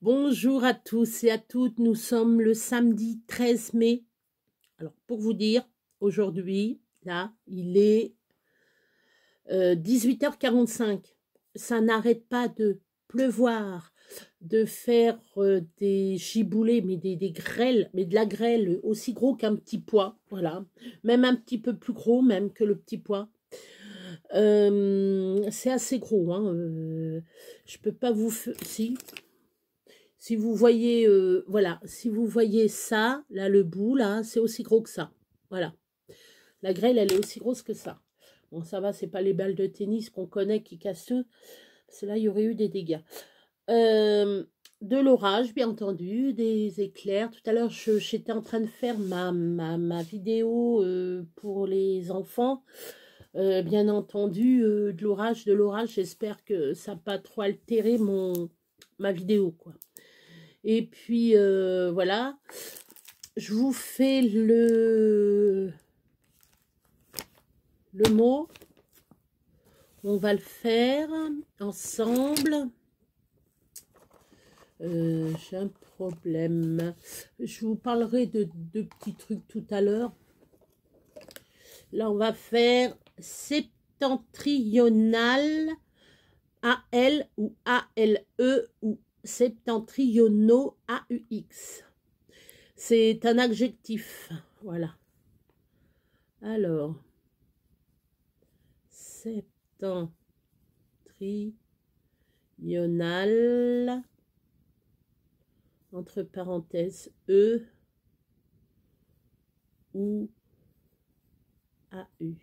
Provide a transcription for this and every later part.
Bonjour à tous et à toutes, nous sommes le samedi 13 mai. Alors pour vous dire, aujourd'hui, là, il est 18h45. Ça n'arrête pas de pleuvoir, de faire des giboulées, mais des grêles, mais de la grêle aussi gros qu'un petit pois, voilà. Même un petit peu plus gros même que le petit pois. C'est assez gros, hein. Je peux pas vous... Si vous voyez, voilà, si vous voyez ça, là, le bout, là, c'est aussi gros que ça. Voilà. La grêle, elle est aussi grosse que ça. Bon, ça va, c'est pas les balles de tennis qu'on connaît qui cassent tout. Parce que là, il y aurait eu des dégâts. De l'orage, bien entendu, des éclairs. Tout à l'heure, j'étais en train de faire ma vidéo pour les enfants. Bien entendu, de l'orage. J'espère que ça n'a pas trop altéré ma vidéo, quoi. Et puis, voilà, je vous fais le mot. On va le faire ensemble. J'ai un problème. Je vous parlerai de deux petits trucs tout à l'heure. Là, on va faire septentrional, A-L ou A-L-E ou septentrionaux, A-U-X. C'est un adjectif, voilà. Alors, septentrional, entre parenthèses, E ou A-U.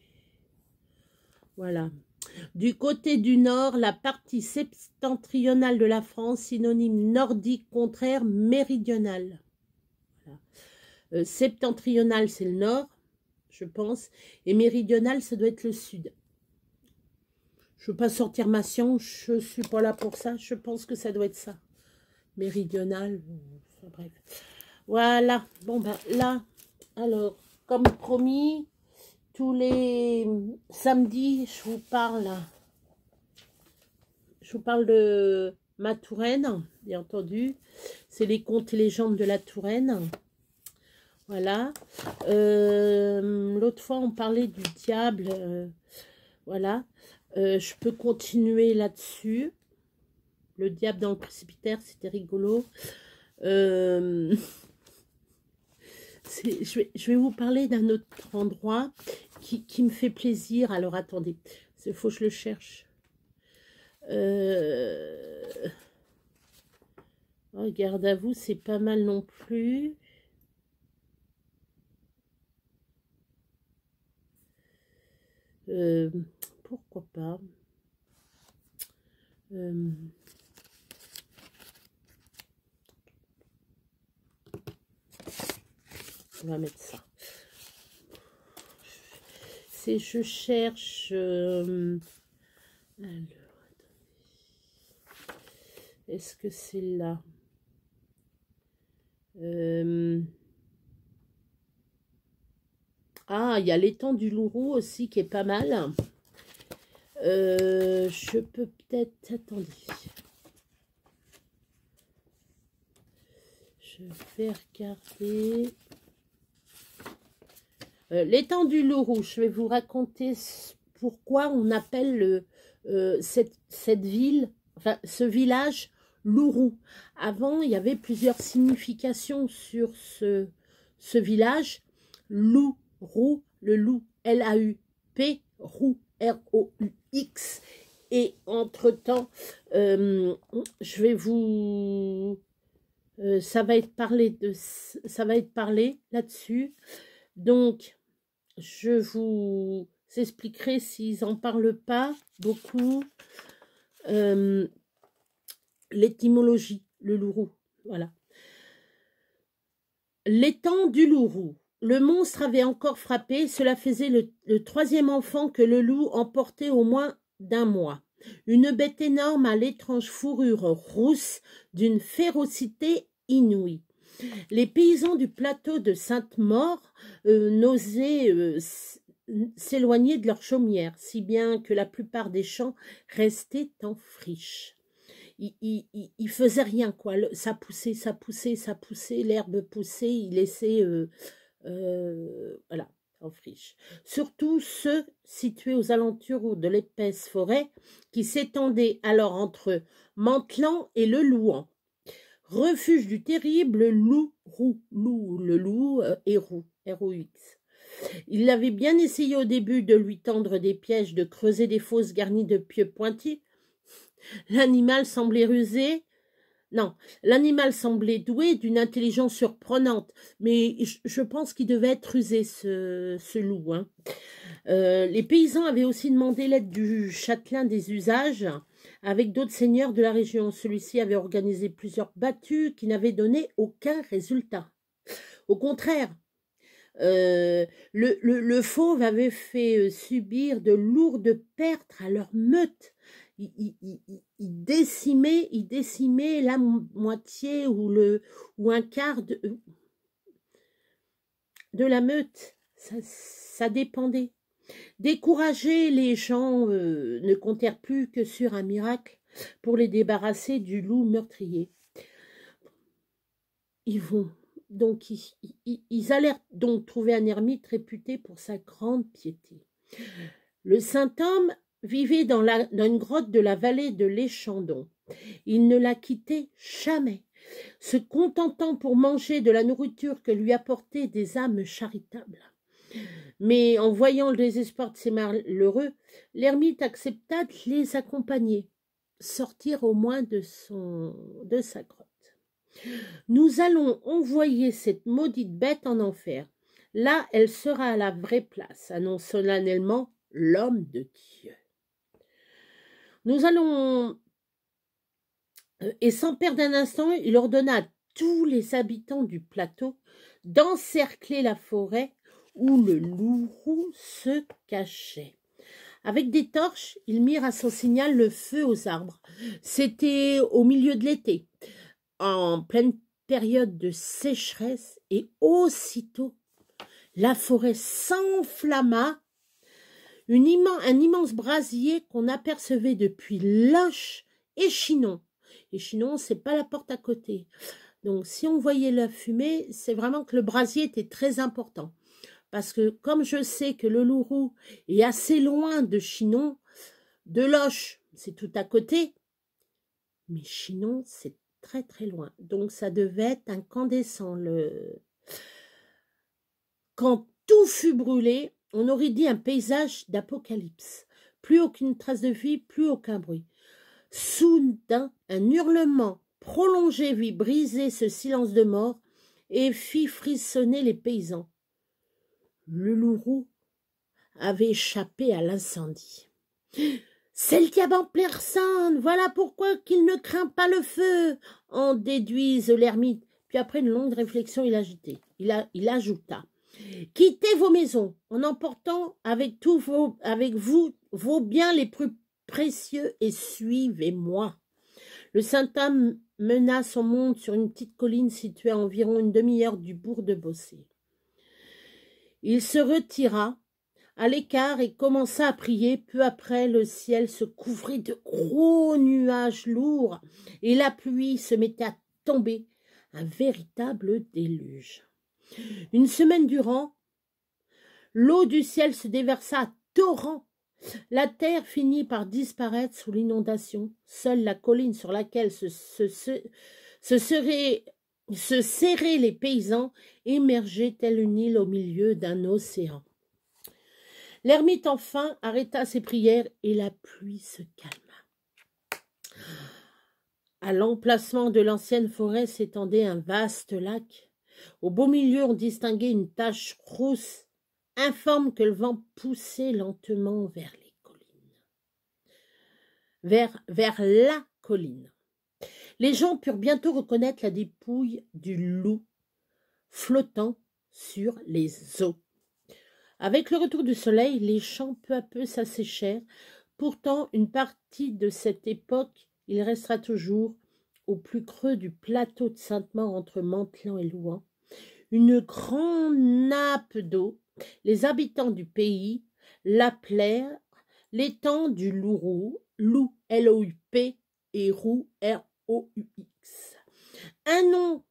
Voilà. Du côté du nord, la partie septentrionale de la France, synonyme nordique, contraire, méridional. Voilà. Septentrional, c'est le nord, je pense, et méridional, ça doit être le sud. Je ne veux pas sortir ma science, je ne suis pas là pour ça, je pense que ça doit être ça. Méridional, bref. Voilà, bon ben là, alors, comme promis, tous les samedis, je vous parle de ma Touraine, bien entendu. C'est les contes et légendes de la Touraine. Voilà. L'autre fois, on parlait du diable. Voilà. Je peux continuer là-dessus. Le diable dans le précipitaire, c'était rigolo. Je vais vous parler d'un autre endroit qui me fait plaisir. Alors, attendez. Il faut que je le cherche. Garde à vous, c'est pas mal non plus. Pourquoi pas. On va mettre ça. C'est je cherche. Alors, est-ce que c'est là? Ah, il y a l'étang du Louroux aussi qui est pas mal. Je peux peut-être... Attendez. Je vais regarder. L'étang du Louroux, je vais vous raconter pourquoi on appelle cette ville, enfin ce village, Louroux. Avant, il y avait plusieurs significations sur ce village. Louroux, le loup, L-A-U-P, roux, R-O-U-X. Et entre-temps, je vais vous... ça va être parlé là-dessus. Donc, je vous expliquerai s'ils n'en parlent pas beaucoup. L'étymologie, le Louroux, voilà. L'étang du Louroux. Le monstre avait encore frappé, cela faisait le troisième enfant que le loup emportait au moins d'un mois. Une bête énorme à l'étrange fourrure rousse d'une férocité inouïe. Les paysans du plateau de Sainte-Maure n'osaient s'éloigner de leur chaumière, si bien que la plupart des champs restaient en friche. il faisait rien, quoi. Ça poussait, ça poussait, ça poussait, l'herbe poussait, il laissait, voilà, en friche. Surtout ceux situés aux alentours de l'épaisse forêt qui s'étendait alors entre Mantlan et le Louan. Refuge du terrible loup-roux, le loup héros, R-O-X. Il avait bien essayé au début de lui tendre des pièges, de creuser des fosses garnies de pieux pointus. L'animal semblait rusé. Non, l'animal semblait doué d'une intelligence surprenante, mais je pense qu'il devait être rusé, ce loup. Hein. Les paysans avaient aussi demandé l'aide du châtelain des usages avec d'autres seigneurs de la région. Celui-ci avait organisé plusieurs battues qui n'avaient donné aucun résultat. Au contraire, le fauve avait fait subir de lourdes pertes à leur meute. Il décimait la moitié ou un quart de la meute. Ça dépendait. Découragés, les gens ne comptèrent plus que sur un miracle pour les débarrasser du loup meurtrier. Ils allèrent donc trouver un ermite réputé pour sa grande piété. Le saint homme vivait dans une grotte de la vallée de l'Échandon. Il ne la quittait jamais, se contentant pour manger de la nourriture que lui apportaient des âmes charitables. Mais en voyant le désespoir de ces malheureux, l'ermite accepta de les accompagner, sortir au moins de sa grotte. Nous allons envoyer cette maudite bête en enfer. Là, elle sera à la vraie place, annonce solennellement l'homme de Dieu. Nous allons... Et sans perdre un instant, il ordonna à tous les habitants du plateau d'encercler la forêt où le loup-roux se cachait. Avec des torches, ils mirent à son signal le feu aux arbres. C'était au milieu de l'été, en pleine période de sécheresse, et aussitôt, la forêt s'enflamma. Un immense brasier qu'on apercevait depuis Loches et Chinon. Et Chinon, c'est pas la porte à côté. Donc, si on voyait la fumée, c'est vraiment que le brasier était très important. Parce que comme je sais que le loup-roux est assez loin de Chinon, de Loches, c'est tout à côté, mais Chinon, c'est très très loin. Donc, ça devait être incandescent. Quand tout fut brûlé, on aurait dit un paysage d'apocalypse. Plus aucune trace de vie, plus aucun bruit. Soudain, un hurlement prolongé vit briser ce silence de mort et fit frissonner les paysans. Le loup-roux avait échappé à l'incendie. « C'est le diable en personne, voilà pourquoi qu'il ne craint pas le feu !» en déduise l'ermite. Puis après une longue réflexion, il ajouta « Quittez vos maisons en emportant avec vous vos biens les plus précieux et suivez-moi. » Le saint homme mena son monde sur une petite colline située à environ une demi-heure du bourg de Bossé. Il se retira à l'écart et commença à prier. Peu après, le ciel se couvrit de gros nuages lourds et la pluie se mettait à tomber, un véritable déluge. Une semaine durant, l'eau du ciel se déversa à torrents. La terre finit par disparaître sous l'inondation. Seule la colline sur laquelle se serraient les paysans émergeait telle une île au milieu d'un océan. L'ermite enfin arrêta ses prières et la pluie se calma. À l'emplacement de l'ancienne forêt s'étendait un vaste lac. Au beau milieu, on distinguait une tache rousse, informe que le vent poussait lentement vers les collines. Vers la colline. Les gens purent bientôt reconnaître la dépouille du loup flottant sur les eaux. Avec le retour du soleil, les champs peu à peu s'asséchèrent. Pourtant, une partie de cette époque, il restera toujours au plus creux du plateau de Sainte-Maure entre Mantlan et Louan, une grande nappe d'eau. Les habitants du pays l'appelèrent l'étang du loup-roux, loup, L-O-U-P, et roux, R-O-U-X. Un nom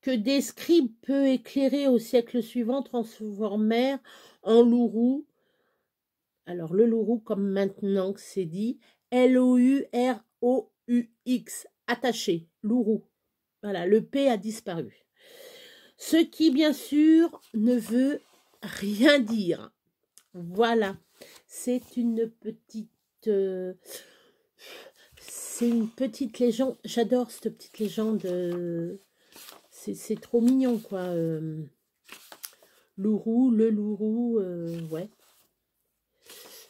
que des scribes peu éclairés au siècle suivant transformèrent en loup-roux. Alors, le loup-roux, comme maintenant que c'est dit, L-O-U-R-O-U-X, attaché, loup-roux. Voilà, le P a disparu. Ce qui, bien sûr, ne veut rien dire. Voilà, c'est une petite légende. J'adore cette petite légende. C'est trop mignon, quoi. Loup-roux, le loup-roux, ouais.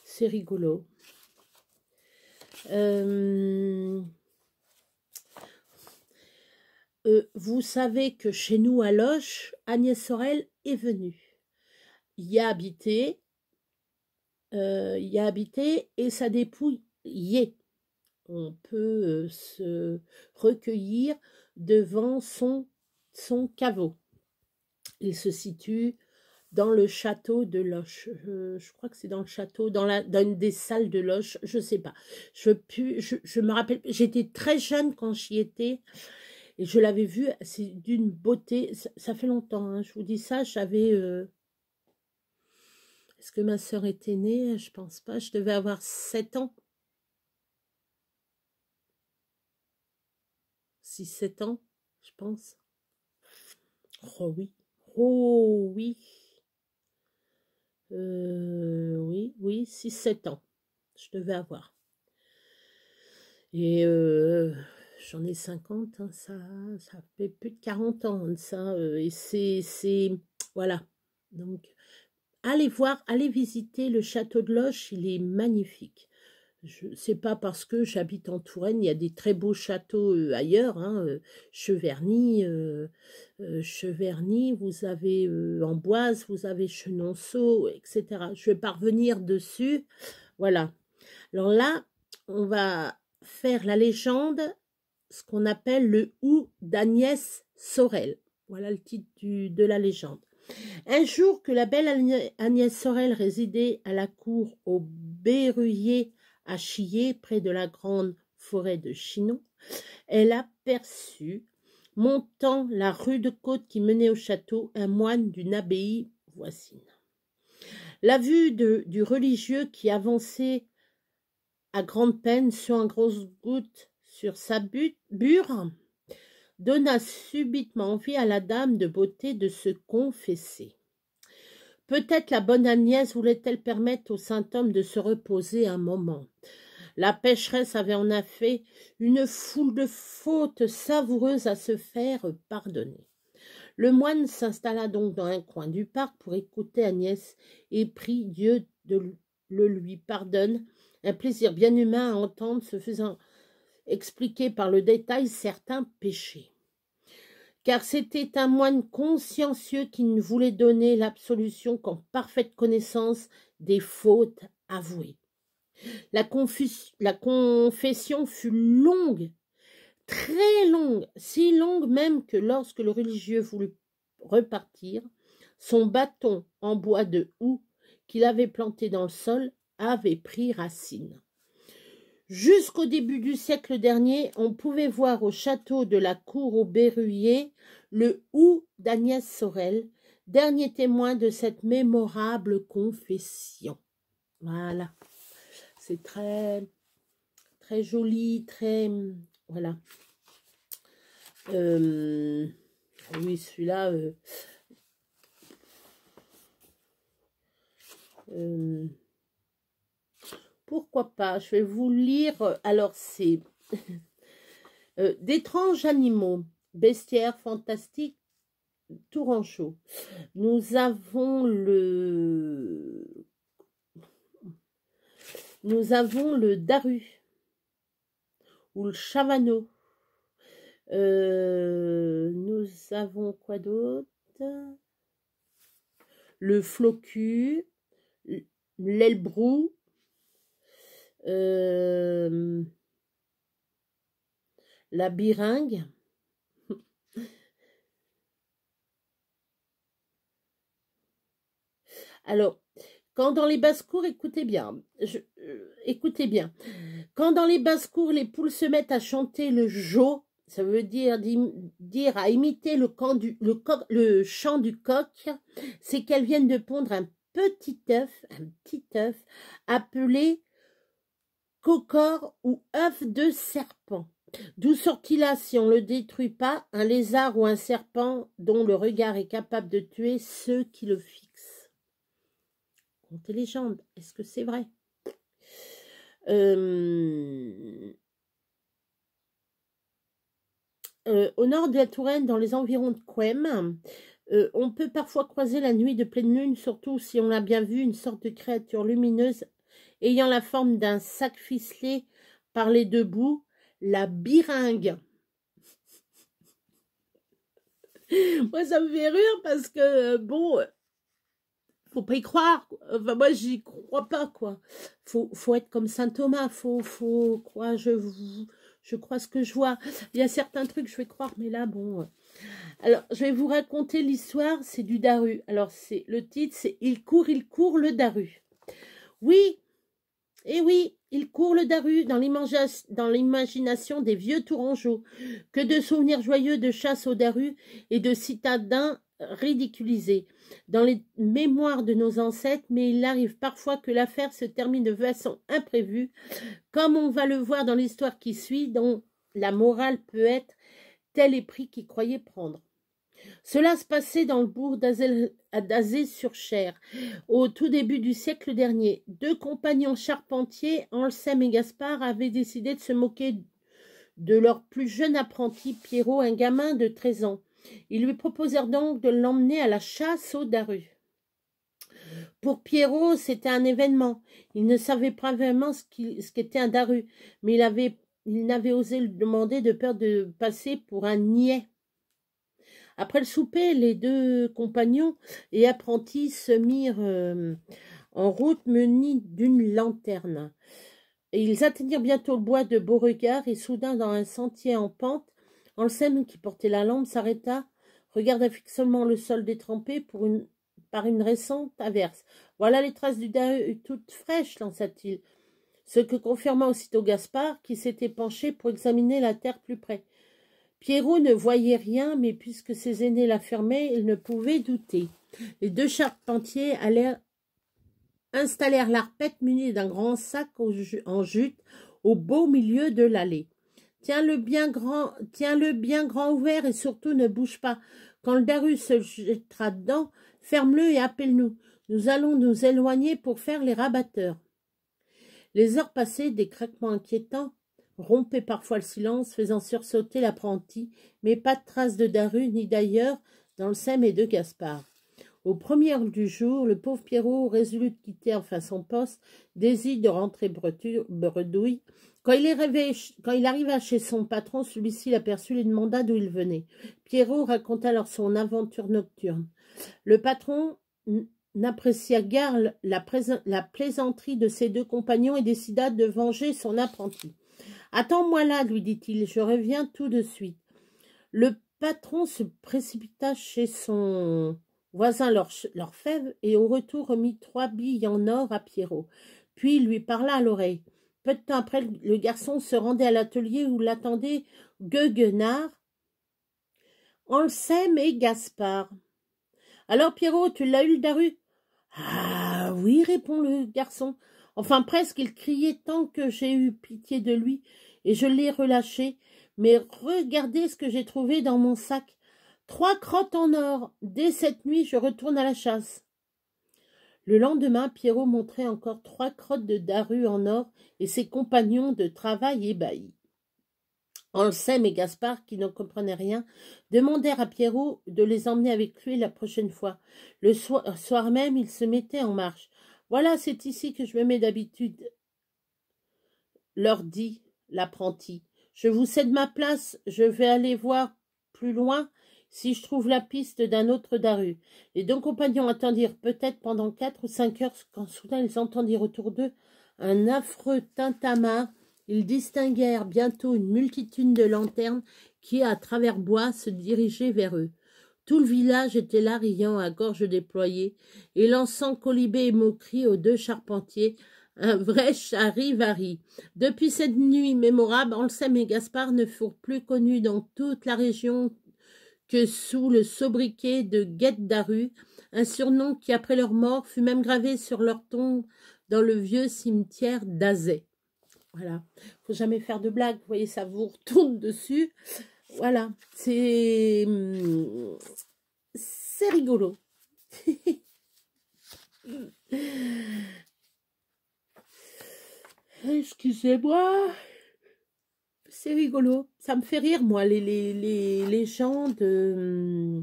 C'est rigolo. Vous savez que chez nous à Loches, Agnès Sorel est venue. Y a habité et sa dépouille y est. On peut se recueillir devant son caveau. Il se situe dans le château de Loches. Je crois que c'est dans le château, dans une des salles de Loches, je ne sais pas. Je me rappelle, j'étais très jeune quand j'y étais et je l'avais vu, c'est d'une beauté, ça fait longtemps, hein, je vous dis ça, j'avais... Est-ce que ma sœur était née? Je pense pas, je devais avoir 7 ans. 6-7 ans, je pense. Oh oui, oh oui. Oui, 6-7 ans, je devais avoir. Et j'en ai 50, hein, ça fait plus de 40 ans, ça, et c'est, voilà. Donc, allez voir, allez visiter le château de Loches, il est magnifique. C'est pas parce que j'habite en Touraine, il y a des très beaux châteaux ailleurs, hein, Cheverny, vous avez Amboise, vous avez Chenonceau, etc. Je vais pas revenir dessus, voilà. Alors là, on va faire la légende, ce qu'on appelle le Hou d'Agnès Sorel. Voilà le titre de la légende. Un jour que la belle Agnès Sorel résidait à la cour au Berruyer à Chillé, près de la grande forêt de Chinon, elle aperçut, montant la rude côte qui menait au château, un moine d'une abbaye voisine. La vue du religieux qui avançait à grande peine sur un gros goutte sur sa bure donna subitement envie à la dame de beauté de se confesser. Peut-être la bonne Agnès voulait-elle permettre au saint homme de se reposer un moment. La pécheresse avait en effet une foule de fautes savoureuses à se faire pardonner. Le moine s'installa donc dans un coin du parc pour écouter Agnès et prit Dieu de le lui pardonne, un plaisir bien humain à entendre se faisant expliquer par le détail certains péchés. Car c'était un moine consciencieux qui ne voulait donner l'absolution qu'en parfaite connaissance des fautes avouées. La confession fut longue, très longue, si longue même que lorsque le religieux voulut repartir, son bâton en bois de houx qu'il avait planté dans le sol avait pris racine. Jusqu'au début du siècle dernier, on pouvait voir au château de la cour au Berruyer le Hou d'Agnès Sorel, dernier témoin de cette mémorable confession. Voilà, c'est très, très joli, très, voilà. Oui, celui-là, pourquoi pas, je vais vous lire, alors c'est d'étranges animaux, bestiaires fantastiques, Tourangeau. Nous avons le daru ou le chavanneau. Nous avons quoi d'autre? Le flocu, l'ailebrou, la biringue. Alors, Quand dans les basses-cours, écoutez bien, écoutez bien, quand dans les basses-cours, les poules se mettent à chanter le jo, ça veut dire à imiter le chant du coq, c'est qu'elles viennent de pondre un petit œuf appelé cocor ou œuf de serpent. D'où sortit-là, si on ne le détruit pas, un lézard ou un serpent dont le regard est capable de tuer ceux qui le fixent. Conte et légende, est-ce que c'est vrai? Au nord de la Touraine, dans les environs de Couëme, on peut parfois croiser la nuit de pleine lune, surtout si on l'a bien vu, une sorte de créature lumineuse ayant la forme d'un sac ficelé par les deux bouts, la biringue. Moi, ça me fait rire parce que, bon, faut pas y croire. Enfin, moi, j'y crois pas, quoi. Faut être comme saint Thomas. Faut croire, je crois ce que je vois. Il y a certains trucs, je vais croire, mais là, bon. Alors, je vais vous raconter l'histoire, c'est du Daru. Alors, le titre, c'est il court, le Daru. Oui, et oui, il court le Daru dans l'imagination des vieux Tourangeaux. Que de souvenirs joyeux de chasse au Daru et de citadins ridiculisés dans les mémoires de nos ancêtres, mais il arrive parfois que l'affaire se termine de façon imprévue, comme on va le voir dans l'histoire qui suit, dont la morale peut être tel est pris qu'ils croyaient prendre. Cela se passait dans le bourg d'Azé-sur-Cher, au tout début du siècle dernier. Deux compagnons charpentiers, Anselme et Gaspard, avaient décidé de se moquer de leur plus jeune apprenti, Pierrot, un gamin de 13 ans. Ils lui proposèrent donc de l'emmener à la chasse au Daru. Pour Pierrot, c'était un événement. Il ne savait pas vraiment ce qu'était un Daru, mais il n'avait osé le demander de peur de passer pour un niais. Après le souper, les deux compagnons et apprentis se mirent en route munis d'une lanterne. Et ils atteignirent bientôt le bois de Beauregard et soudain, dans un sentier en pente, Anselme, qui portait la lampe, s'arrêta, regarda fixement le sol détrempé par une récente averse. « Voilà les traces du Daru toutes fraîches, lança-t-il, ce que confirma aussitôt Gaspard, qui s'était penché pour examiner la terre plus près. Pierrot ne voyait rien, mais puisque ses aînés l'affirmaient, il ne pouvait douter. Les deux charpentiers installèrent l'arpette munie d'un grand sac en jute au beau milieu de l'allée. Tiens-le bien grand ouvert et surtout ne bouge pas. Quand le Daru se jettera dedans, ferme-le et appelle-nous. Nous allons nous éloigner pour faire les rabatteurs. Les heures passaient, des craquements inquiétants rompaient parfois le silence, faisant sursauter l'apprenti, mais pas de trace de Daru ni d'ailleurs d'Anselme et de Gaspard. Au premier heure du jour, le pauvre Pierrot, résolu de quitter enfin son poste, désir de rentrer bredouille. Quand il arriva chez son patron, celui-ci l'aperçut et lui demanda d'où il venait. Pierrot raconta alors son aventure nocturne. Le patron n'apprécia guère la plaisanterie de ses deux compagnons et décida de venger son apprenti. « Attends-moi là, lui dit-il, je reviens tout de suite. » Le patron se précipita chez son voisin l'orfèvre et au retour remit 3 billes en or à Pierrot. Puis il lui parla à l'oreille. Peu de temps après, le garçon se rendait à l'atelier où l'attendaient Gueguenard, Anselme et Gaspard. « Alors Pierrot, tu l'as eu le Daru ?»« Ah oui, répond le garçon. Enfin presque, il criait tant que j'ai eu pitié de lui et je l'ai relâché. Mais regardez ce que j'ai trouvé dans mon sac. 3 crottes en or. Dès cette nuit, je retourne à la chasse. » Le lendemain, Pierrot montrait encore 3 crottes de Daru en or et ses compagnons de travail ébahis. Anselme et Gaspard, qui ne comprenaient rien, demandèrent à Pierrot de les emmener avec lui la prochaine fois. Le soir même, il se mettait en marche. « Voilà, c'est ici que je me mets d'habitude, » leur dit l'apprenti. « Je vous cède ma place, je vais aller voir plus loin si je trouve la piste d'un autre Daru. » Les deux compagnons attendirent peut-être pendant 4 ou 5 heures quand soudain ils entendirent autour d'eux un affreux tintamarre. Ils distinguèrent bientôt une multitude de lanternes qui, à travers bois, se dirigeaient vers eux. Tout le village était là, riant à gorge déployée, et lançant colibés et moqueries aux deux charpentiers, un vrai charivari. Depuis cette nuit mémorable, Anselme et Gaspard ne furent plus connus dans toute la région que sous le sobriquet de Guet-Daru, un surnom qui, après leur mort, fut même gravé sur leur tombe dans le vieux cimetière d'Azay. Voilà. Faut jamais faire de blagues, vous voyez, ça vous retourne dessus. Voilà, c'est rigolo. Excusez-moi, c'est rigolo. Ça me fait rire, moi, les gens de...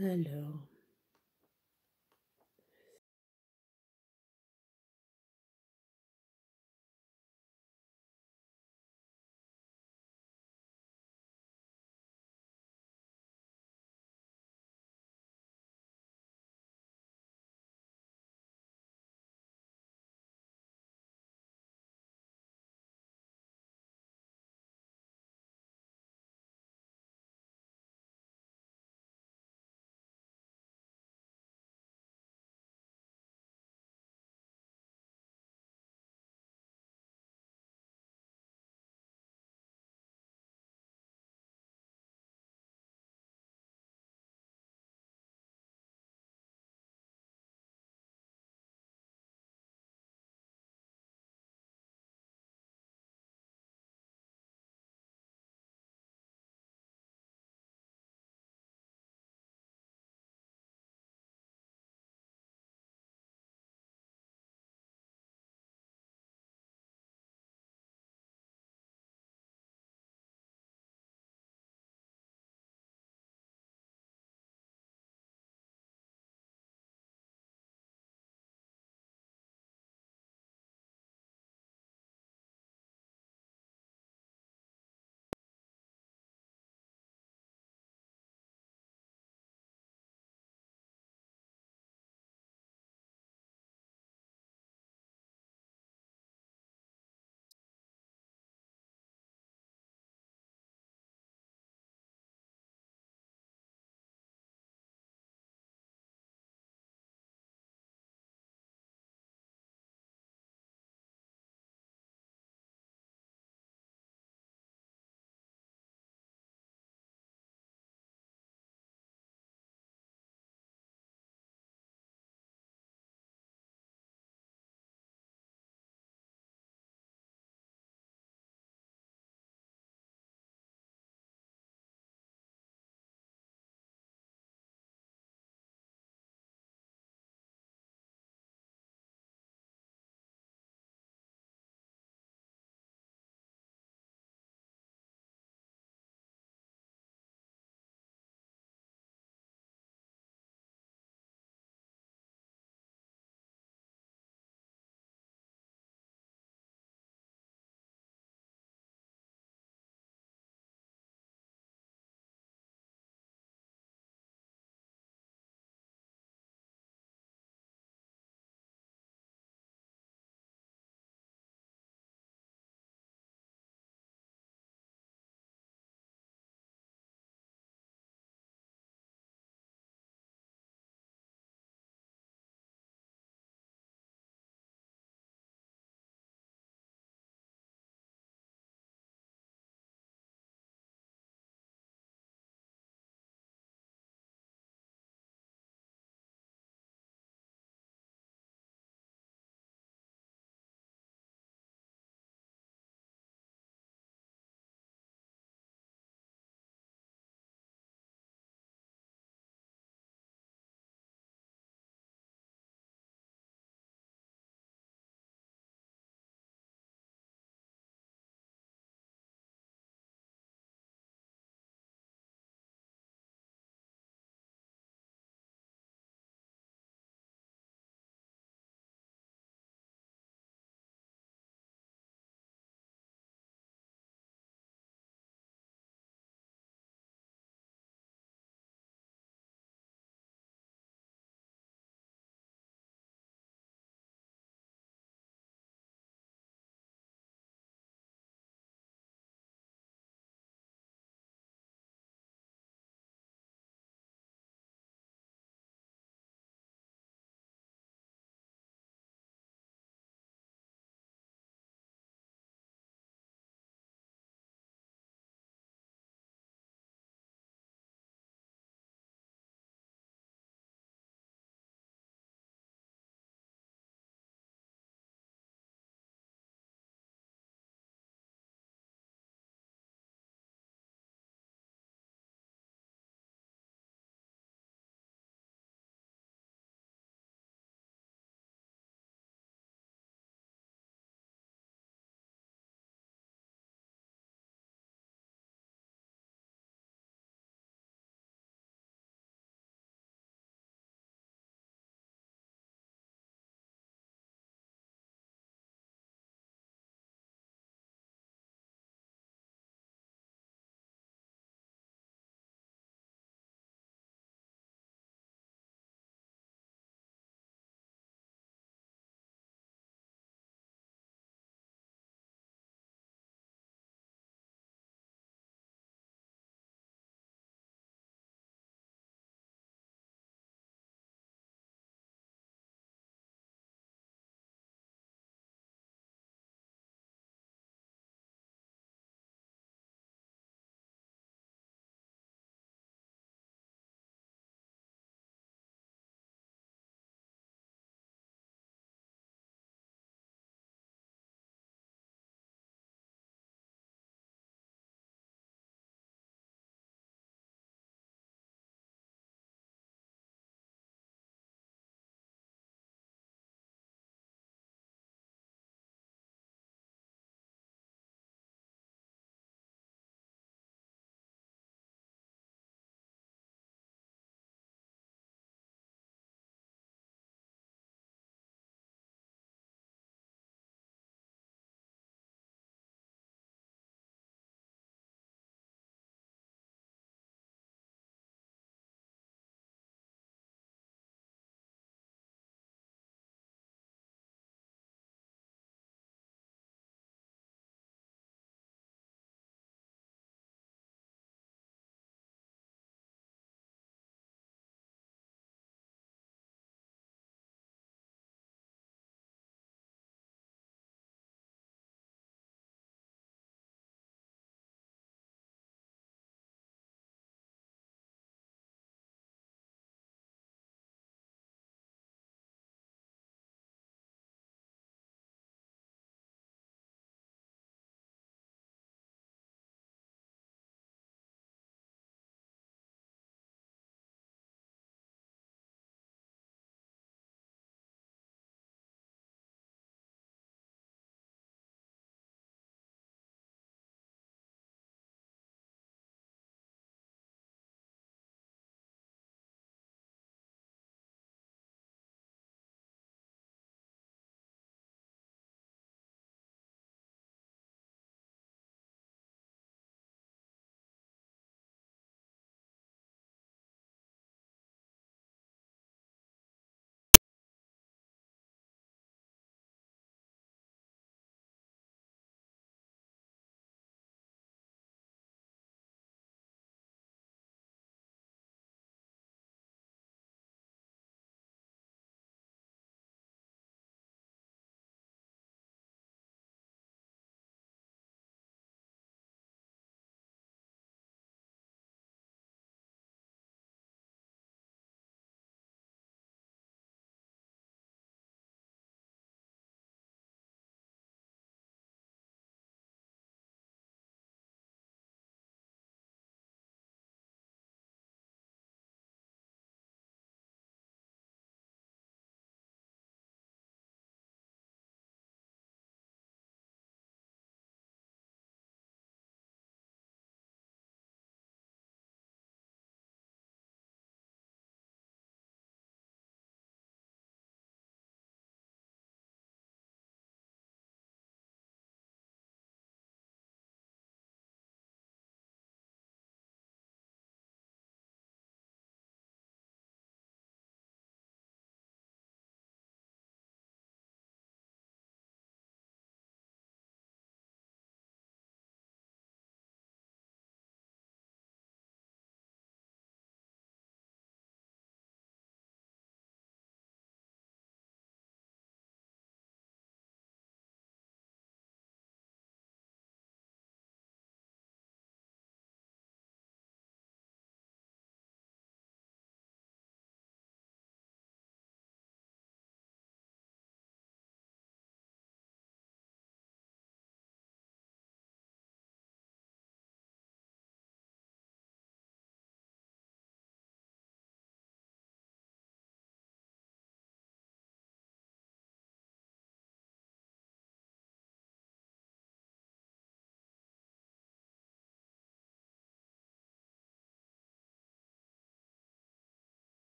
alors...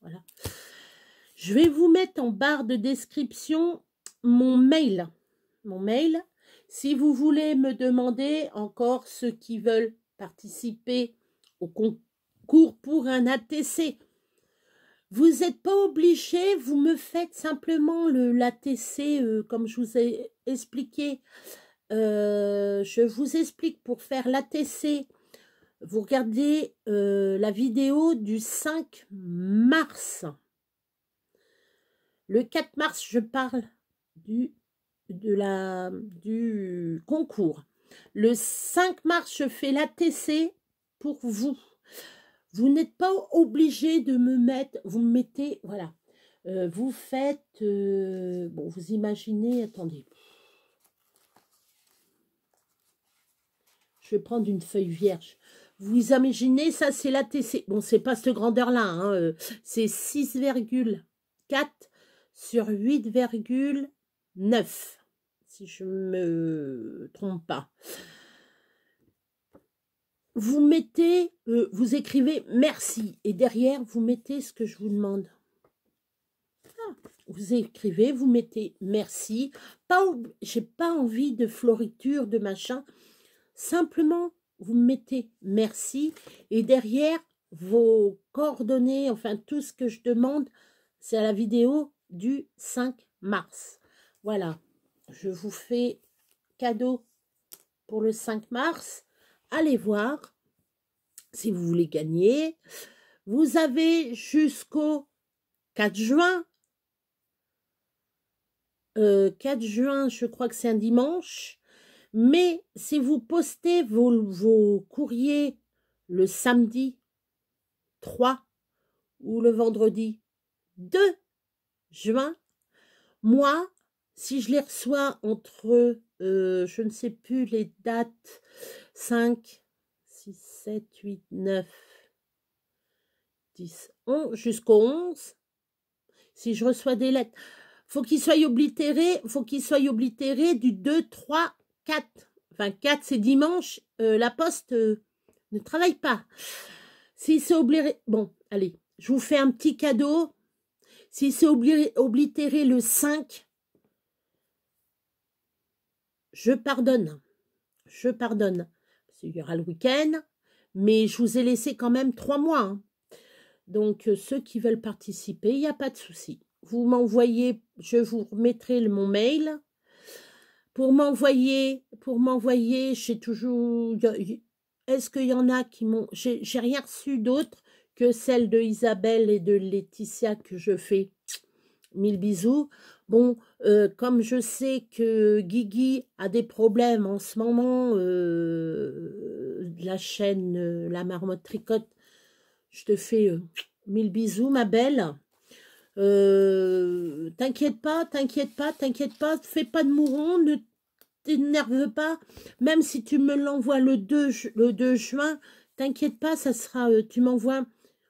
Voilà. Je vais vous mettre en barre de description mon mail. Mon mail. Si vous voulez me demander encore ceux qui veulent participer au concours pour un ATC, vous n'êtes pas obligé, vous me faites simplement l'ATC comme je vous ai expliqué. Je vous explique pour faire l'ATC. Vous regardez la vidéo du 5 mars. Le 4 mars, je parle du concours. Le 5 mars, je fais l'ATC pour vous. Vous n'êtes pas obligé de me mettre, vous me mettez, voilà. Vous faites, bon, vous imaginez, attendez. Je vais prendre une feuille vierge. Vous imaginez, ça c'est l'ATC. Bon, c'est pas cette grandeur-là, hein, c'est 6,4 sur 8,9, si je me trompe pas. Vous mettez, vous écrivez merci, et derrière, vous mettez ce que je vous demande. Ah, vous écrivez, vous mettez merci. J'ai pas envie de floriture, de machin. Simplement, vous mettez merci, et derrière, vos coordonnées, enfin, tout ce que je demande, c'est à la vidéo du 5 mars. Voilà, je vous fais cadeau pour le 5 mars. Allez voir si vous voulez gagner. Vous avez jusqu'au 4 juin. 4 juin, je crois que c'est un dimanche. Mais si vous postez vos courriers le samedi 3 ou le vendredi 2 juin, moi, si je les reçois entre, je ne sais plus les dates, 5, 6, 7, 8, 9, 10, 11, jusqu'au 11, si je reçois des lettres, faut qu'ils soient oblitérés, du 2, 3, 4. Enfin, 4, c'est dimanche, la poste ne travaille pas. Si c'est oblitéré, bon, allez, je vous fais un petit cadeau. Si c'est oblitéré le 5, je pardonne. Je pardonne. Parce qu'il y aura le week-end, mais je vous ai laissé quand même 3 mois. Hein. Donc, ceux qui veulent participer, il n'y a pas de souci. Vous m'envoyez, je vous remettrai mon mail. Pour m'envoyer, j'ai toujours... Est-ce qu'il y en a qui m'ont... J'ai rien reçu d'autre que celle de Isabelle et de Laetitia que je fais. 1000 bisous. Bon, comme je sais que Guigui a des problèmes en ce moment, de la chaîne La Marmotte Tricote, je te fais 1000 bisous, ma belle. T'inquiète pas, fais pas de mouron, ne t'énerve pas, même si tu me l'envoies le 2 juin, t'inquiète pas, ça sera, tu m'envoies,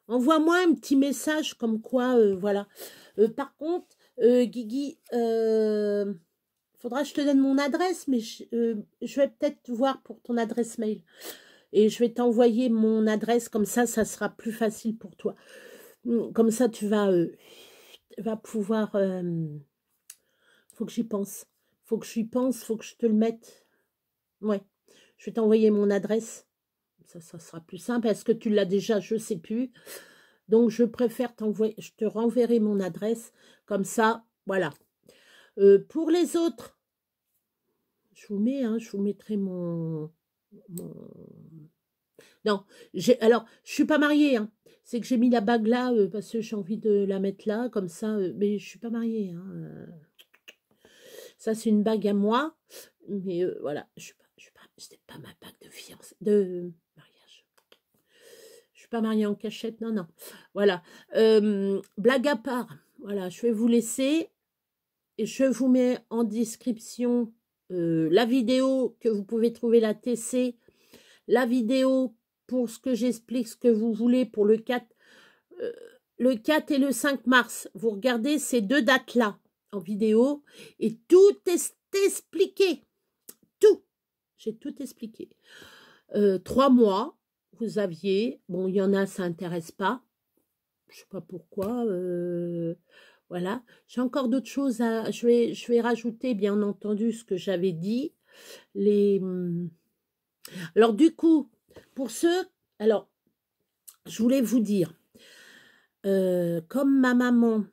envoie-moi un petit message comme quoi, voilà. Par contre, Guigui, faudra que je te donne mon adresse, mais je vais peut-être voir pour ton adresse mail. Et je vais t'envoyer mon adresse, comme ça sera plus facile pour toi. Comme ça, tu vas pouvoir... faut que j'y pense. Faut que je te le mette. Ouais, je vais t'envoyer mon adresse. Ça sera plus simple. Est-ce que tu l'as déjà? Je ne sais plus. Donc, je préfère t'envoyer... Je te renverrai mon adresse. Comme ça, voilà. Pour les autres, je vous mettrai mon... Non, alors, je suis pas mariée, hein. C'est que j'ai mis la bague là parce que j'ai envie de la mettre là, comme ça, mais je suis pas mariée. Hein. Ça, c'est une bague à moi, mais voilà, c'était pas ma bague de mariage. Je suis pas mariée en cachette, non. Voilà, blague à part, voilà, je vais vous laisser. Et je vous mets en description la vidéo que vous pouvez trouver la TC, la vidéo pour ce que j'explique, ce que vous voulez pour le 4 et le 5 mars. Vous regardez ces 2 dates-là en vidéo et tout est expliqué. Tout. J'ai tout expliqué. 3 mois, vous aviez, bon, il y en a, ça n'intéresse pas. Je sais pas pourquoi. Voilà. J'ai encore d'autres choses à... Je vais rajouter, bien entendu, ce que j'avais dit. Les... Alors, du coup, pour ceux... Alors, je voulais vous dire, comme ma maman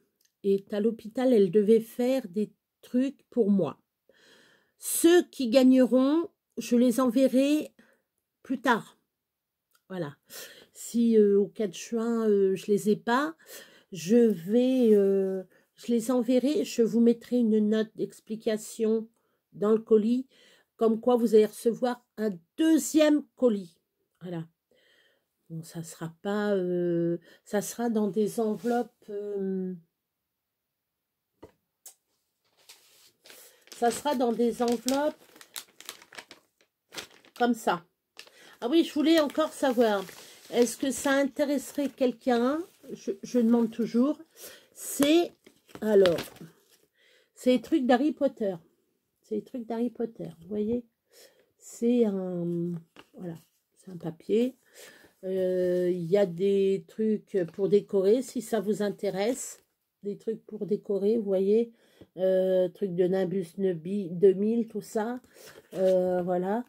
est à l'hôpital, elle devait faire des trucs pour moi. Ceux qui gagneront, je les enverrai plus tard. Voilà. Si au 4 juin, je les ai pas, je les enverrai, je vous mettrai une note d'explication dans le colis, comme quoi vous allez recevoir un deuxième colis. Voilà. Bon, ça sera pas, ça sera dans des enveloppes, ça sera dans des enveloppes comme ça. Ah oui, je voulais encore savoir, est-ce que ça intéresserait quelqu'un? Je demande toujours. C'est, alors, c'est les trucs d'Harry Potter. C'est les trucs d'Harry Potter, vous voyez? C'est un, voilà, c'est un papier. Il y a des trucs pour décorer, si ça vous intéresse. Des trucs pour décorer, vous voyez? Trucs de Nimbus 2000, tout ça. Voilà.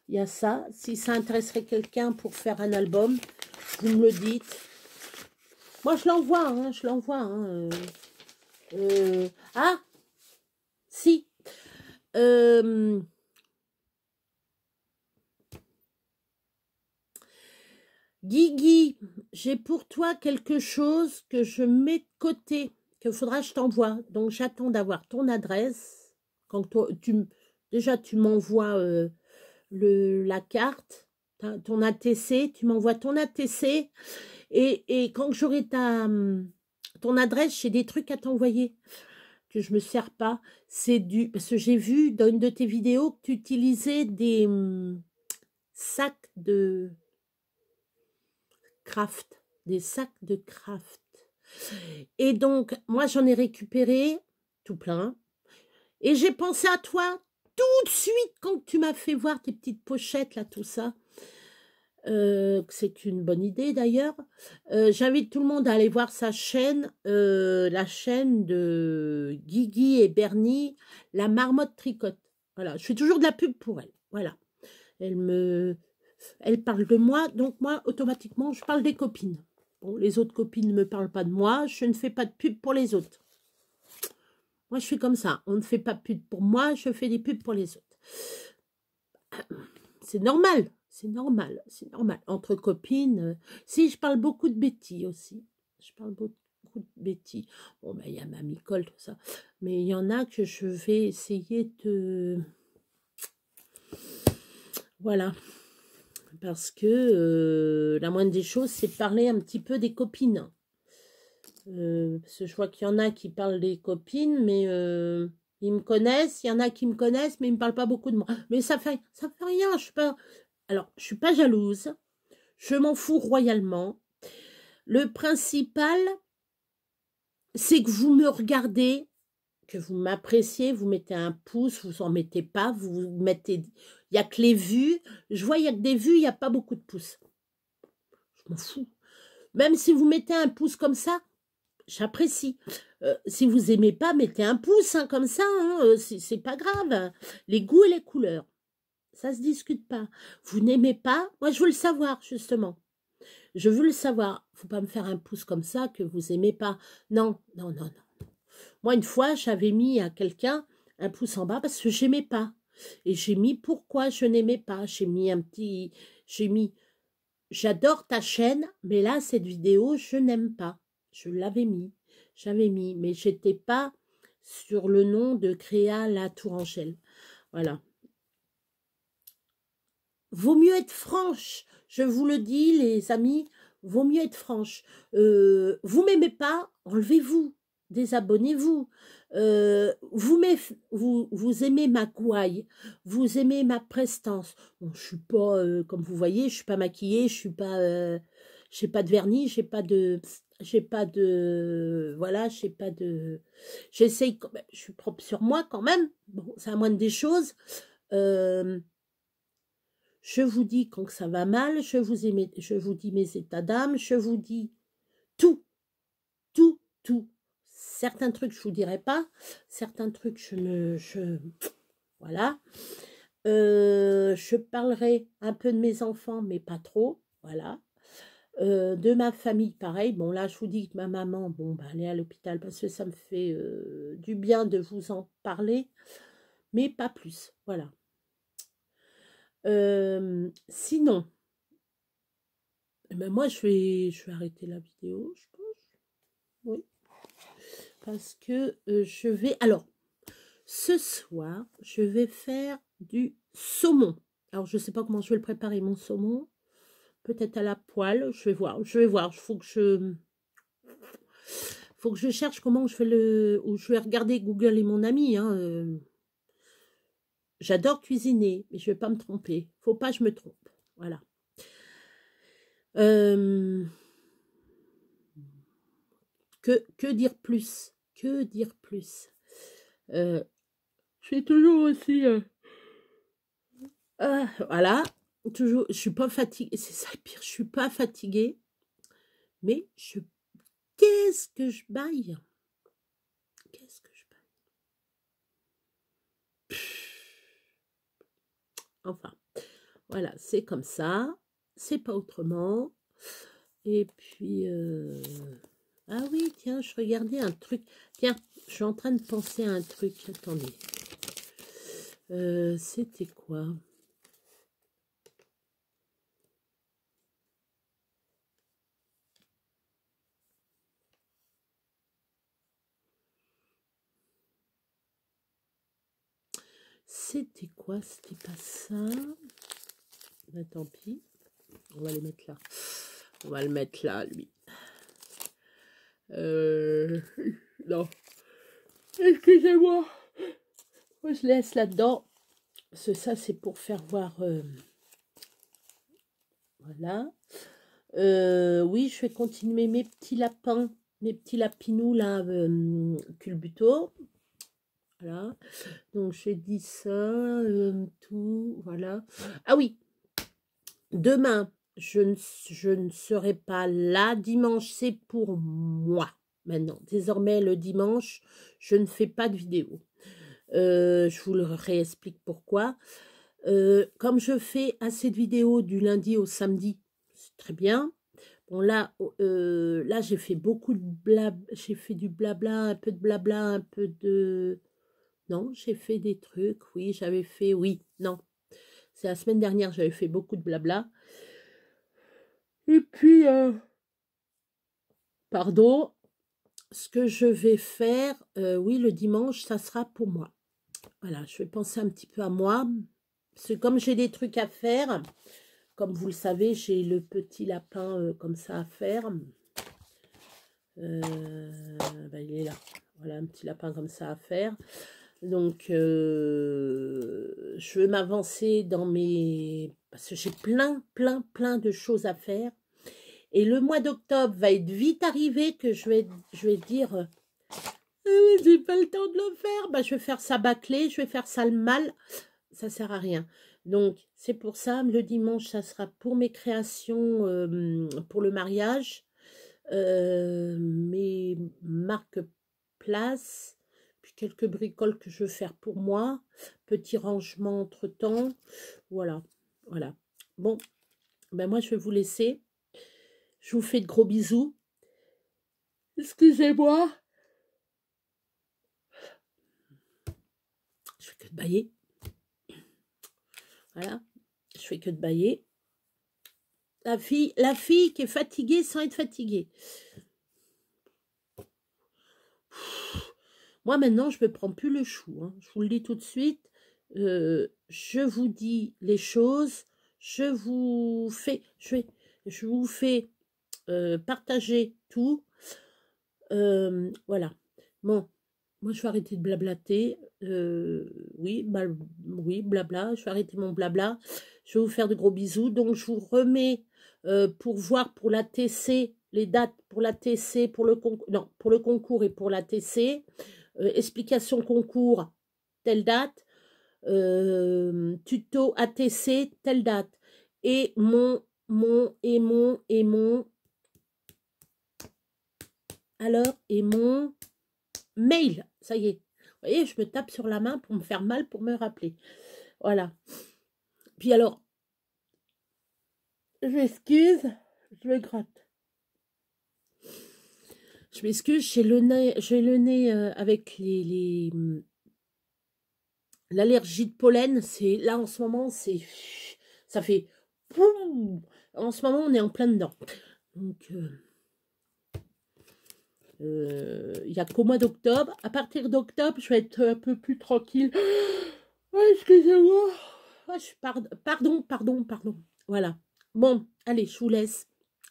Il y a ça. Si ça intéresserait quelqu'un pour faire un album, vous me le dites. Moi, je l'envoie, hein, je l'envoie. Hein, ah, si. Guigui, j'ai pour toi quelque chose que je mets de côté, que faudra que je t'envoie. Donc, j'attends d'avoir ton adresse. Quand déjà, tu m'envoies la carte, ton ATC, tu m'envoies ton ATC. Et quand j'aurai ton adresse, j'ai des trucs à t'envoyer que je me sers pas. C'est parce que j'ai vu dans une de tes vidéos que tu utilisais des sacs de craft, des sacs de craft. Et donc, moi, j'en ai récupéré tout plein. Et j'ai pensé à toi tout de suite quand tu m'as fait voir tes petites pochettes, là, tout ça. C'est une bonne idée d'ailleurs. J'invite tout le monde à aller voir sa chaîne, la chaîne de Guigui et Bernie, la marmotte tricote. Voilà, je fais toujours de la pub pour elle. Voilà, elle parle de moi, donc moi automatiquement je parle des copines. Bon, les autres copines ne me parlent pas de moi, je ne fais pas de pub pour les autres. Moi je suis comme ça, on ne fait pas de pub pour moi, je fais des pubs pour les autres. C'est normal. C'est normal, c'est normal. Entre copines, si je parle beaucoup de Betty aussi. Je parle beaucoup de Betty. Bon, ben, il y a Mamie Cole, tout ça. Mais il y en a que je vais essayer de... Voilà. Parce que la moindre des choses, c'est de parler un petit peu des copines. Parce que je vois qu'il y en a qui parlent des copines, mais... ils me connaissent, il y en a qui me connaissent, mais ils ne me parlent pas beaucoup de moi. Mais ça fait rien, je suis pas... Alors, je ne suis pas jalouse, je m'en fous royalement. Le principal, c'est que vous me regardez, que vous m'appréciez, vous mettez un pouce, vous en mettez pas, vous mettez... Il n'y a que les vues. Je vois, il n'y a que des vues, il n'y a pas beaucoup de pouces. Je m'en fous. Même si vous mettez un pouce comme ça, j'apprécie. Si vous n'aimez pas, mettez un pouce hein, comme ça, hein, c'est pas grave. Les goûts et les couleurs. Ça se discute pas. Vous n'aimez pas, moi je veux le savoir justement. Je veux le savoir. Faut pas me faire un pouce comme ça que vous aimez pas. Non, non, non, non. Moi une fois j'avais mis à quelqu'un un pouce en bas parce que j'aimais pas. Et j'ai mis pourquoi je n'aimais pas. J'ai mis j'adore ta chaîne, mais là cette vidéo je n'aime pas. Je l'avais mis, j'avais mis, mais j'étais pas sur le nom de Créa la Tourangelle. Voilà. Vaut mieux être franche, je vous le dis les amis, vaut mieux être franche. Vous m'aimez pas, enlevez-vous, désabonnez-vous. Vous aimez ma gouaille, vous aimez ma prestance. Bon, je suis pas, comme vous voyez, je suis pas maquillée, je suis pas, j'ai pas de vernis, j'ai pas de, voilà, j'ai pas de, j'essaye quand même, je suis propre sur moi quand même. Bon, c'est la moindre des choses. Je vous dis quand ça va mal, je vous dis mes états d'âme, je vous dis tout. tout. Certains trucs, je vous dirai pas. Certains trucs, voilà. Je parlerai un peu de mes enfants, mais pas trop. Voilà. De ma famille, pareil. Bon, là, je vous dis que ma maman, bon, bah, elle est à l'hôpital parce que ça me fait du bien de vous en parler, mais pas plus. Voilà. Sinon, eh ben, moi, je vais arrêter la vidéo, je pense. Oui. Parce que je vais... Alors, ce soir, je vais faire du saumon. Alors, je ne sais pas comment je vais le préparer, mon saumon. Peut-être à la poêle, je vais voir. Faut que je cherche comment je fais ou je vais regarder Google et mon ami. Hein, j'adore cuisiner, mais je ne vais pas me tromper. Faut pas que je me trompe. Voilà. Que dire plus? Que dire plus? Je suis toujours aussi... voilà. Toujours, je suis pas fatiguée. C'est ça le pire. Je suis pas fatiguée. Mais qu'est-ce que je baille? Qu'est-ce que je baille? Enfin, voilà, c'est comme ça. C'est pas autrement. Et puis... Ah oui, tiens, je regardais un truc. Tiens, je suis en train de penser à un truc. Attendez. C'était quoi? C'était quoi? C'était pas ça. Bah, tant pis. On va les mettre là. On va le mettre là, lui. Non. Excusez-moi. Moi, je laisse là-dedans. Parce que ça, c'est pour faire voir... Voilà. Oui, je vais continuer mes petits lapins. Mes petits lapinous, là, culbuto. Voilà. Donc, j'ai dit ça, tout, voilà. Ah oui, demain, je ne serai pas là. Dimanche, c'est pour moi. Maintenant, désormais, le dimanche, je ne fais pas de vidéo. Je vous le réexplique pourquoi. Comme je fais assez de vidéos du lundi au samedi, c'est très bien. Bon, là, là j'ai fait beaucoup de blabla. J'ai fait du blabla, un peu de blabla, un peu de... Non, j'ai fait des trucs, oui, j'avais fait... Oui, non. C'est la semaine dernière, j'avais fait beaucoup de blabla. Et puis, pardon, ce que je vais faire, oui, le dimanche, ça sera pour moi. Voilà, je vais penser un petit peu à moi. Parce que comme j'ai des trucs à faire, comme vous le savez, j'ai le petit lapin comme ça à faire. Ben, il est là. Voilà, un petit lapin comme ça à faire. Donc, je veux m'avancer dans mes... Parce que j'ai plein de choses à faire. Et le mois d'octobre va être vite arrivé que je vais dire... j'ai pas le temps de le faire. Bah, je vais faire ça bâclé, je vais faire ça le mal. Ça sert à rien. Donc, c'est pour ça, le dimanche, ça sera pour mes créations, pour le mariage. Mes marques place, puis quelques bricoles que je veux faire pour moi, petit rangement entre temps, voilà, voilà. Bon, ben moi je vais vous laisser, je vous fais de gros bisous, excusez-moi, je fais que de bâiller, voilà, je fais que de bâiller. La fille qui est fatiguée sans être fatiguée. Moi, maintenant, je ne me prends plus le chou. Hein. Je vous le dis tout de suite. Je vous dis les choses. Je vous fais partager tout. Voilà. Bon, moi, je vais arrêter de blablater. Oui, oui, blabla. Je vais arrêter mon blabla. Je vais vous faire de gros bisous. Donc, je vous remets pour voir pour la TC, les dates pour la TC, pour le concours, non, pour le concours et pour la TC. Explication concours, telle date. Tuto ATC, telle date. Et mon alors, et mon mail. Ça y est. Vous voyez, je me tape sur la main pour me faire mal, pour me rappeler. Voilà. Puis alors, je m'excuse, je me gratte. Je m'excuse, j'ai le nez avec l'allergie de pollen. C'est là en ce moment, ça fait poum. En ce moment, on est en plein dedans. Donc, il n'y a qu'au mois d'octobre. À partir d'octobre, je vais être un peu plus tranquille. Oh, excusez-moi. Oh, pardon. Voilà. Bon, allez, je vous laisse.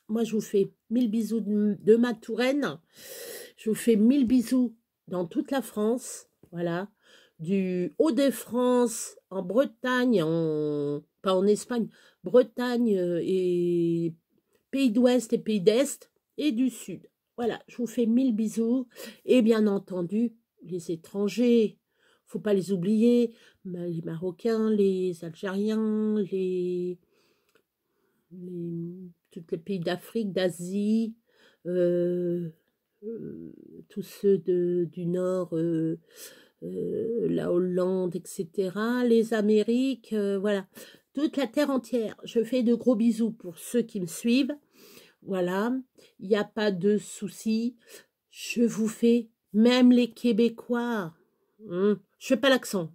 Moi, je vous fais 1000 bisous de ma Touraine. Je vous fais 1000 bisous dans toute la France. Voilà. Du Hauts-de-France, en Bretagne, pas en Espagne, Bretagne et Pays d'Ouest et Pays d'Est et du Sud. Voilà, je vous fais 1000 bisous. Et bien entendu, les étrangers, faut pas les oublier, les Marocains, les Algériens, tous les pays d'Afrique, d'Asie, euh, tous ceux du Nord, la Hollande, etc., les Amériques, voilà, toute la terre entière. Je fais de gros bisous pour ceux qui me suivent. Voilà, il n'y a pas de souci. Je vous fais, même les Québécois, je fais pas l'accent.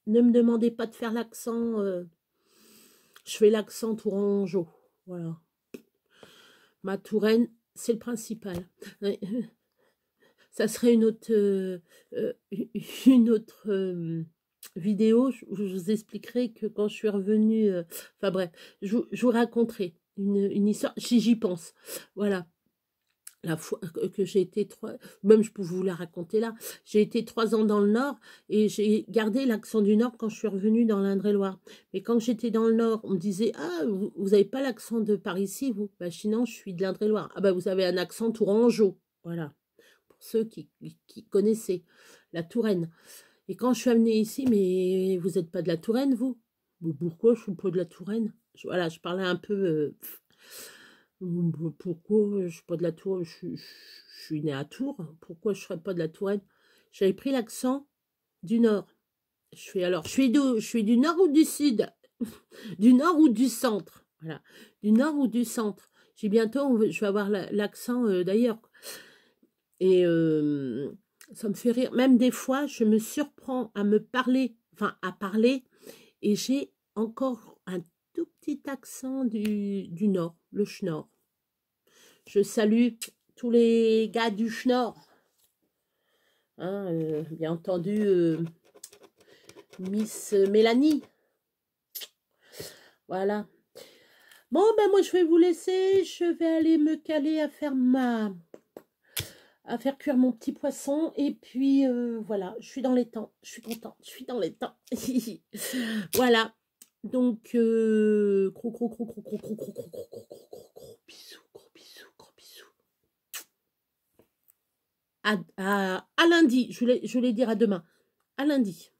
Ne me demandez pas de faire l'accent. Je fais l'accent tourangeau. Voilà. Ma Touraine, c'est le principal. Ça serait une autre vidéo. Je vous expliquerai que quand je suis revenue, enfin bref, je vous raconterai une histoire, si j'y pense. Voilà. La fois que j'ai été même je peux vous la raconter là, j'ai été 3 ans dans le Nord et j'ai gardé l'accent du Nord quand je suis revenue dans l'Indre-et-Loire. Mais quand j'étais dans le Nord, on me disait « Ah, vous n'avez pas l'accent de par ici, vous ?» Bah, sinon, je suis de l'Indre-et-Loire. « Ah bah, vous avez un accent tourangeau. » Voilà, pour ceux qui connaissaient la Touraine. Et quand je suis amenée ici, « Mais vous n'êtes pas de la Touraine, vous ?»« Pourquoi je ne suis pas de la Touraine ?» Voilà, je parlais un peu... Pourquoi je ne suis pas de la Touraine? Je suis née à Tours. Pourquoi je ne serais pas de la Touraine? J'avais pris l'accent du Nord. Je fais alors, je suis du Nord ou du Sud? Du Nord ou du Centre? Voilà. Du Nord ou du Centre? J'ai bientôt, je vais avoir l'accent d'ailleurs. Et ça me fait rire. Même des fois, je me surprends à me parler, enfin à parler, et j'ai encore un tout petit accent du Nord, le Schnorr. Je salue tous les gars du Schnorr. Hein, bien entendu, Miss Mélanie. Voilà. Bon, ben moi, je vais vous laisser. Je vais aller me caler à faire cuire mon petit poisson. Et puis, voilà, je suis dans les temps. Je suis contente. Je suis dans les temps. Voilà. Donc, gros bisous. À lundi. Je voulais dire à demain. À lundi.